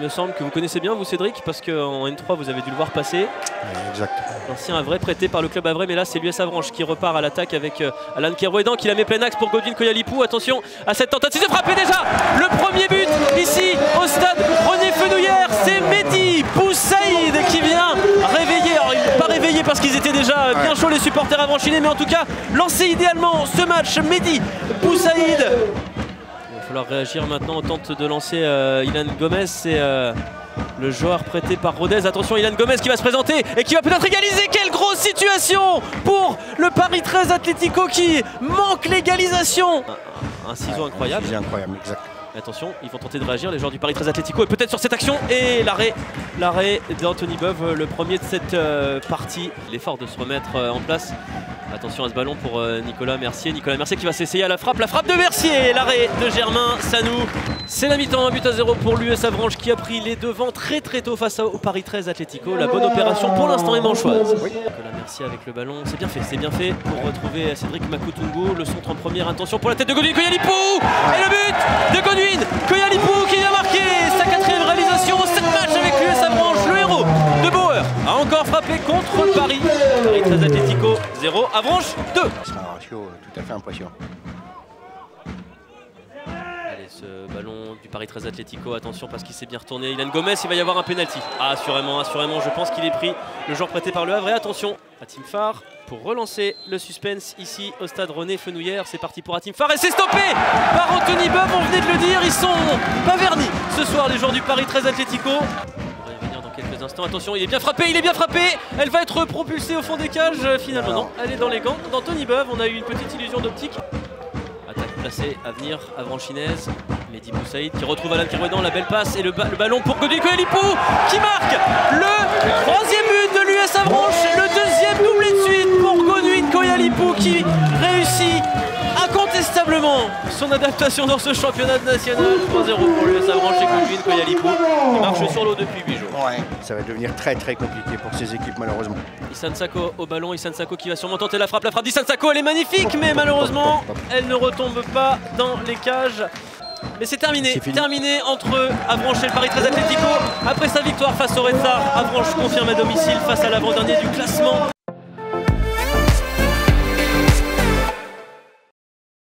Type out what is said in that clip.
me semble que vous connaissez bien, vous Cédric, parce qu'en N3 vous avez dû le voir passer. Oui, exact. L'ancien Havrais prêté par le club Havrais, mais là c'est l'US Avranches qui repart à l'attaque avec Alan Kerouédan qui la met plein axe pour Godwin Koyalipou. Attention à cette tentative de frapper déjà. Le premier but ici au stade René Fenouillère, c'est Mehdi Boussaïd qui vient réveiller. Alors il n'est pas réveillé parce qu'ils étaient déjà bien chauds les supporters avranchinais, mais en tout cas lancer idéalement ce match Mehdi Boussaïd. Il va falloir réagir maintenant. On tente de lancer Ilan Gomez, c'est le joueur prêté par Rodez. Attention, Ilan Gomez qui va se présenter et qui va peut-être égaliser. Quelle grosse situation pour le Paris 13 Atlético qui manque l'égalisation. Un ciseau incroyable. C'est incroyable, exact. Attention, ils vont tenter de réagir les joueurs du Paris 13 Atlético et peut-être sur cette action et l'arrêt d'Anthony Beuve, le premier de cette partie. L'effort de se remettre en place. Attention à ce ballon pour Nicolas Mercier. Nicolas Mercier qui va s'essayer à la frappe de Mercier, l'arrêt de Germain Sanou. C'est la mi-temps, 1-0 pour l'US Avranches qui a pris les devants très tôt face au Paris 13 Atlético. La bonne opération pour l'instant est manchoise. Oui. Nicolas Mercier avec le ballon, c'est bien fait pour retrouver Cédric Makutungu. Le centre en première, intention pour la tête de Godwin Koyalipou. Et le but de Godwin Koyalipou qui vient marquer sa 4e réalisation. 7 matchs avec l'US Avranches, le héros de Bauer a encore frappé contre le Paris 13 Atlético 0, Avranches 2. C'est un ratio tout à fait impressionnant. Allez, ce ballon du Paris 13 Atlético, attention parce qu'il s'est bien retourné. Ilan Gomez, il va y avoir un penalty. Assurément, je pense qu'il est pris. Le joueur prêté par le Havre. Et attention, Hatim Far pour relancer le suspense ici au stade René Fenouillère. C'est parti pour Hatim Far et c'est stoppé par Anthony Beuve. On venait de le dire, ils sont pas vernis ce soir les joueurs du Paris 13 Atlético. Quelques instants, attention, il est bien frappé, elle va être propulsée au fond des cages, finalement non, elle est dans les gants d'Anthony Beuve. On a eu une petite illusion d'optique. Attaque placée à venir, avranchinaise, Mehdi Boussaïd qui retrouve Alan Kerouédan, la belle passe et le ballon pour Godwin Koyalipou qui marque le 3e but de l'US Avranches, le 2e doublé de suite pour Godwin Koyalipou qui réussit incontestablement son adaptation dans ce championnat national. 3-0 pour l'US Avranches et Godwin Koyalipou qui marche sur l'eau depuis 8 jours. Ouais, ça va devenir très compliqué pour ces équipes malheureusement. Ihsan Sako au ballon, Ihsan Sako qui va sûrement tenter la frappe d'Ihsan Sako, elle est magnifique mais malheureusement elle ne retombe pas dans les cages. Mais c'est terminé, entre Avranches et le Paris 13 Atlético. Après sa victoire face au Red Star, Avranches confirme à domicile face à l'avant-dernier du classement.